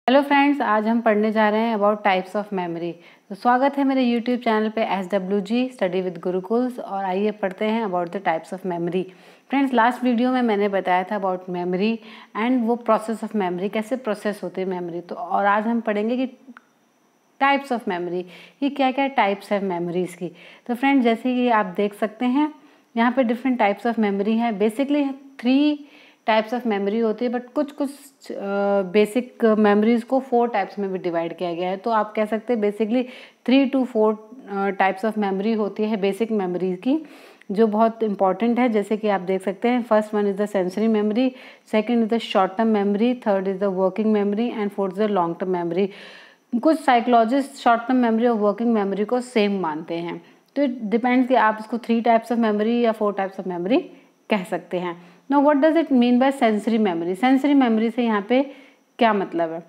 Hello friends, आज हम पढ़ने जा रहे हैं अबाउट टाइप्स ऑफ मेमोरी। तो स्वागत है मेरे यूट्यूब चैनल पे SWG स्टडी विद गुरुकुल्स। और आइए पढ़ते हैं about the types of memory. Friends, last video में मैंने बताया था अबाउट मेमोरी एंड वो प्रोसेस ऑफ मेमोरी, कैसे प्रोसेस होती है मेमोरी। तो और आज हम पढ़ेंगे कि टाइप्स ऑफ मेमोरी, कि क्या क्या टाइप्स है मेमोरीज़ की। तो फ्रेंड्स, जैसे कि आप देख सकते हैं यहाँ पे डिफरेंट टाइप्स ऑफ मेमोरी है। बेसिकली 3 टाइप्स ऑफ मेमोरी होती है, बट कुछ बेसिक मेमोरीज को 4 टाइप्स में भी डिवाइड किया गया है। तो आप कह सकते हैं basically 3 to 4 types of memory होती है बेसिक मेमोरीज की, जो बहुत इंपॉर्टेंट है। जैसे कि आप देख सकते हैं, first one is the sensory memory, second is the short term memory, third is the working memory and fourth is the long term memory. कुछ साइकोलॉजिस्ट शॉर्ट टर्म मेमोरी और वर्किंग मेमोरी को सेम मानते हैं। तो it depends कि आप इसको 3 types of memory या 4 टाइप्स ऑफ मेमोरी कह सकते हैं। Now what does it mean by sensory memory? Sensory memory से यहाँ पे क्या मतलब है?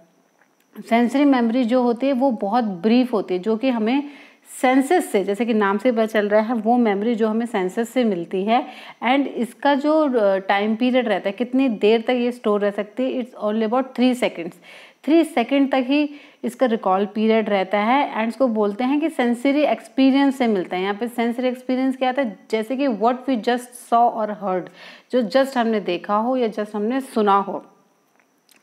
सेंसरी मेमोरी जो होती है वो बहुत ब्रीफ होती है, जो कि हमें सेंसेस से, जैसे कि नाम से पता चल रहा है, वो मेमोरी जो हमें सेंसेस से मिलती है। एंड इसका जो टाइम पीरियड रहता है, कितनी देर तक ये स्टोर रह सकती है, it's only about 3 seconds. 3 second तक ही इसका रिकॉल पीरियड रहता है। एंड इसको बोलते हैं कि सेंसरी एक्सपीरियंस से मिलता है। यहाँ पे सेंसरी एक्सपीरियंस क्या आता है? जैसे कि व्हाट वी जस्ट सॉ और हर्ड, जो जस्ट हमने देखा हो या जस्ट हमने सुना हो।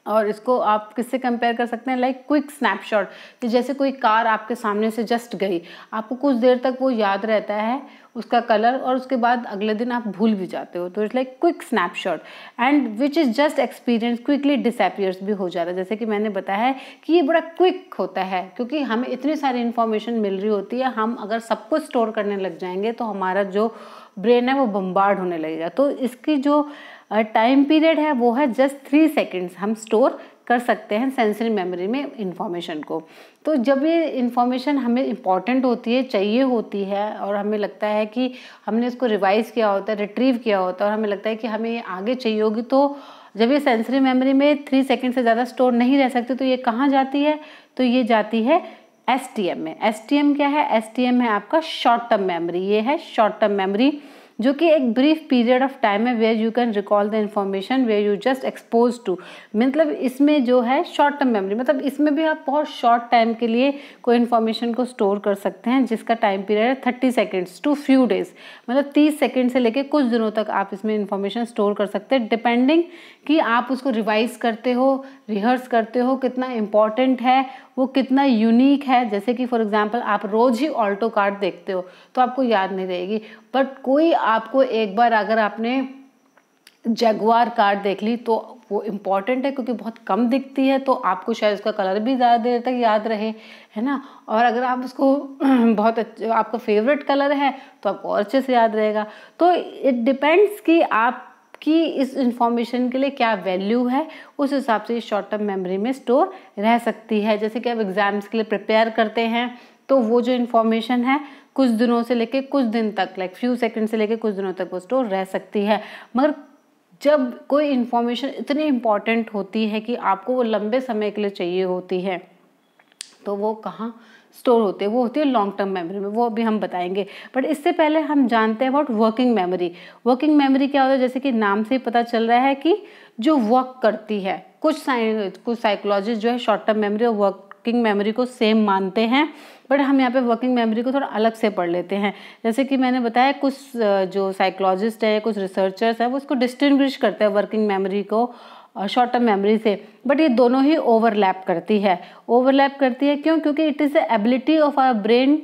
और इसको आप किससे कंपेयर कर सकते हैं? लाइक क्विक स्नैपशॉट, कि जैसे कोई कार आपके सामने से जस्ट गई, आपको कुछ देर तक वो याद रहता है उसका कलर, और उसके बाद अगले दिन आप भूल भी जाते हो। तो it's like quick snapshot and which is just experience quickly disappears भी हो जाता है। जैसे कि मैंने बताया है कि ये बड़ा क्विक होता है, क्योंकि हमें इतनी सारी इन्फॉर्मेशन मिल रही होती है। हम अगर सब कुछ स्टोर करने लग जाएंगे तो हमारा जो ब्रेन है वो बम्बार्ड होने लगेगा। तो इसकी जो टाइम पीरियड है वो है जस्ट 3 सेकेंड्स हम स्टोर कर सकते हैं सेंसरी मेमोरी में इंफॉर्मेशन को। तो जब ये इंफॉर्मेशन हमें इम्पॉर्टेंट होती है, चाहिए होती है, और हमें लगता है कि हमने इसको रिवाइज किया होता है, रिट्रीव किया होता है, और हमें लगता है कि हमें ये आगे चाहिए होगी, तो जब ये सेंसरी मेमोरी में 3 सेकेंड से ज़्यादा स्टोर नहीं रह सकती, तो ये कहाँ जाती है? तो ये जाती है STM में। STM क्या है? STM है आपका शॉर्ट टर्म मेमोरी। ये है शॉर्ट टर्म मेमोरी, जो कि एक ब्रीफ पीरियड ऑफ टाइम है where you can recall the information where you just expose to. मतलब इसमें जो है शॉर्ट टर्म मेमोरी, मतलब इसमें भी आप बहुत शॉर्ट टाइम के लिए कोई इन्फॉर्मेशन को स्टोर कर सकते हैं, जिसका टाइम पीरियड है 30 सेकेंड्स टू फ्यू डेज। मतलब 30 सेकेंड से लेकर कुछ दिनों तक आप इसमें इन्फॉर्मेशन स्टोर कर सकते हैं, डिपेंडिंग कि आप उसको रिवाइज करते हो, रिहर्स करते हो, कितना इंपॉर्टेंट है, वो कितना यूनिक है। जैसे कि फॉर एग्जांपल आप रोज ही ऑल्टो कार देखते हो तो आपको याद नहीं रहेगी, बट कोई आपको एक बार अगर आपने जगुआर कार देख ली तो वो इम्पॉर्टेंट है, क्योंकि बहुत कम दिखती है, तो आपको शायद उसका कलर भी ज़्यादा देर तक याद रहे, है ना। और अगर आप उसको बहुत अच्छा, आपका फेवरेट कलर है, तो आपको और अच्छे से याद रहेगा। तो इट डिपेंड्स कि आप कि इस इंफॉर्मेशन के लिए क्या वैल्यू है, उस हिसाब से शॉर्ट टर्म मेमोरी में स्टोर रह सकती है। जैसे कि आप एग्जाम्स के लिए प्रिपेयर करते हैं, तो वो जो इन्फॉर्मेशन है कुछ दिनों से लेके कुछ दिन तक, लाइक फ्यू सेकंड से लेके कुछ दिनों तक वो स्टोर रह सकती है। मगर जब कोई इन्फॉर्मेशन इतनी इम्पॉर्टेंट होती है कि आपको वो लंबे समय के लिए चाहिए होती है, तो वो कहाँ स्टोर होते हैं? वो होती है लॉन्ग टर्म मेमोरी में, वो अभी हम बताएंगे। बट इससे पहले हम जानते हैं about working memory. Working memory क्या होता है? जैसे कि नाम से ही पता चल रहा है कि जो वर्क करती है। कुछ साइकोलॉजिस्ट जो है शॉर्ट टर्म मेमोरी और वर्किंग मेमोरी को सेम मानते हैं, बट हम यहाँ पे वर्किंग मेमोरी को थोड़ा अलग से पढ़ लेते हैं। जैसे कि मैंने बताया, कुछ जो साइकोलॉजिस्ट है, कुछ रिसर्चर्स है, वो उसको डिस्टिंग्विश करते हैं वर्किंग मेमोरी को शॉर्ट टर्म मेमोरी से। बट ये दोनों ही ओवरलैप करती है। ओवरलैप करती है क्यों? क्योंकि it is the ability of our brain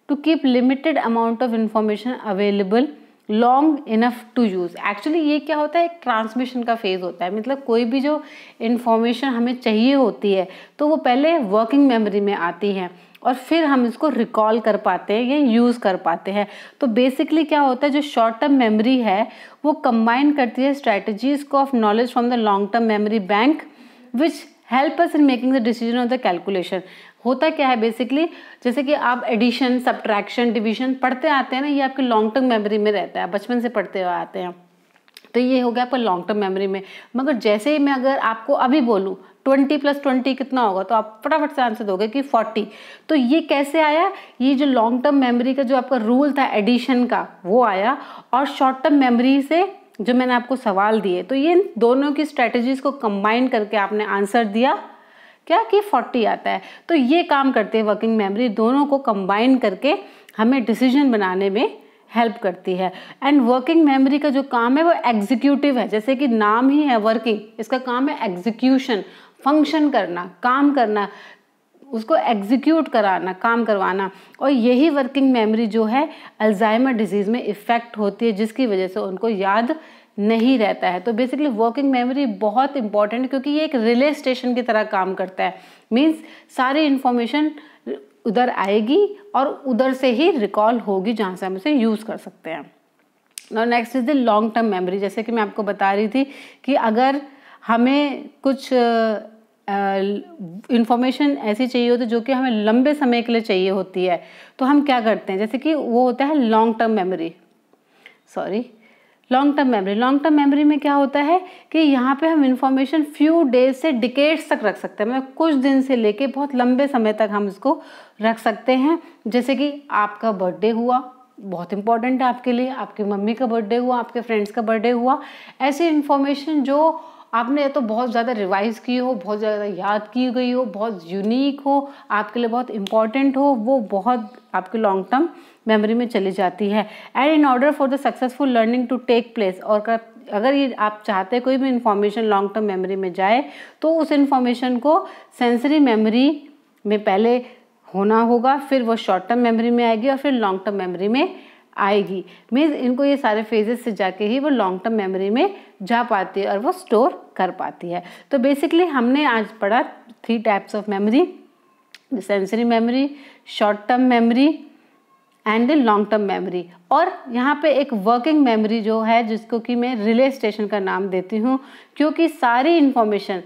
to keep limited amount of information available long enough to use. Actually ये क्या होता है? एक ट्रांसमिशन का फेज होता है। मतलब कोई भी जो इन्फॉर्मेशन हमें चाहिए होती है, तो वो पहले वर्किंग मेमोरी में आती है, और फिर हम इसको रिकॉल कर पाते हैं या यूज़ कर पाते हैं। तो बेसिकली क्या होता है, जो शॉर्ट टर्म मेमोरी है वो कंबाइन करती है स्ट्रैटेजीज को of knowledge from the long term memory bank which help us in making the decision of the calculation. होता क्या है बेसिकली, जैसे कि आप एडिशन, सब्ट्रैक्शन, डिवीजन पढ़ते आते हैं ना, ये आपके लॉन्ग टर्म मेमोरी में रहता है, बचपन से पढ़ते हुए आते हैं। तो ये हो गया आपका लॉन्ग टर्म मेमोरी में। मगर जैसे ही मैं अगर आपको अभी बोलूँ 20 + 20 कितना होगा, तो आप फटाफट से आंसर दोगे कि 40। तो ये कैसे आया? ये जो लॉन्ग टर्म मेमोरी का जो आपका रूल था एडिशन का, वो आया, और शॉर्ट टर्म मेमोरी से जो मैंने आपको सवाल दिए, तो ये दोनों की स्ट्रेटजीज को कंबाइन करके आपने आंसर दिया, क्या कि 40 आता है। तो ये काम करते हैं वर्किंग मेमोरी, दोनों को कंबाइन करके हमें डिसीजन बनाने में हेल्प करती है। एंड वर्किंग मेमोरी का जो काम है वो एग्जीक्यूटिव है, जैसे कि नाम ही है वर्किंग, इसका काम है एग्जीक्यूशन, फंक्शन करना, काम करना, उसको एग्जीक्यूट कराना, काम करवाना। और यही वर्किंग मेमोरी जो है अल्जाइमर डिजीज़ में इफ़ेक्ट होती है, जिसकी वजह से उनको याद नहीं रहता है। तो बेसिकली वर्किंग मेमोरी बहुत इंपॉर्टेंट है, क्योंकि ये एक रिले स्टेशन की तरह काम करता है। मीन्स सारी इन्फॉर्मेशन उधर आएगी और उधर से ही रिकॉल होगी जहाँ से हम इसे यूज़ कर सकते हैं। Now next is the long term memory. जैसे कि मैं आपको बता रही थी कि अगर हमें कुछ इंफॉर्मेशन ऐसी चाहिए होती है जो कि हमें लंबे समय के लिए चाहिए होती है, तो हम क्या करते हैं, जैसे कि वो होता है long term memory. Long term memory में क्या होता है कि यहाँ पे हम इंफॉर्मेशन फ्यू डेज से डिकेड्स तक रख सकते हैं, मतलब कुछ दिन से लेके बहुत लंबे समय तक हम इसको रख सकते हैं। जैसे कि आपका बर्थडे हुआ, बहुत इंपॉर्टेंट है आपके लिए, आपकी मम्मी का बर्थडे हुआ, आपके फ्रेंड्स का बर्थडे हुआ, ऐसी इन्फॉर्मेशन जो आपने तो बहुत ज़्यादा रिवाइज की हो, बहुत ज़्यादा याद की गई हो, बहुत यूनिक हो, आपके लिए बहुत इंपॉर्टेंट हो, वो बहुत आपके लॉन्ग टर्म मेमोरी में चली जाती है। And in order for the successful learning to take place, और अगर ये आप चाहते हैं कोई भी इंफॉर्मेशन लॉन्ग टर्म मेमोरी में जाए, तो उस इंफॉर्मेशन को सेंसरी मेमोरी में पहले होना होगा, फिर वो शॉर्ट टर्म मेमोरी में आएगी और फिर लॉन्ग टर्म मेमोरी में आएगी। मीन्स इनको ये सारे फेजेस से जाके ही वो लॉन्ग टर्म मेमोरी में जा पाती है और वो स्टोर कर पाती है। तो बेसिकली हमने आज पढ़ा 3 types of memory, sensory memory, short term memory and long term memory. और यहाँ पे एक वर्किंग मेमोरी जो है, जिसको कि मैं रिले स्टेशन का नाम देती हूँ, क्योंकि सारी इंफॉर्मेशन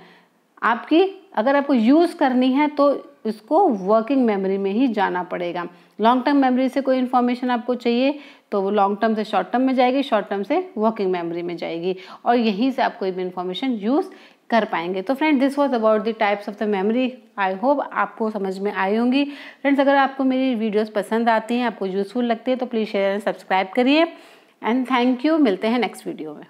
आपकी अगर आपको यूज़ करनी है तो इसको वर्किंग मेमोरी में ही जाना पड़ेगा। लॉन्ग टर्म मेमोरी से कोई इन्फॉर्मेशन आपको चाहिए तो वो लॉन्ग टर्म से शॉर्ट टर्म में जाएगी, शॉर्ट टर्म से वर्किंग मेमोरी में जाएगी, और यहीं से आप कोई भी इन्फॉर्मेशन यूज़ कर पाएंगे। तो friend, this was about the types of the memory. I hope आपको समझ में आई होंगी। फ्रेंड्स, अगर आपको मेरी वीडियोस पसंद आती हैं, आपको यूज़फुल लगती है, तो प्लीज़ शेयर एंड सब्सक्राइब करिए। And thank you. मिलते हैं नेक्स्ट वीडियो में।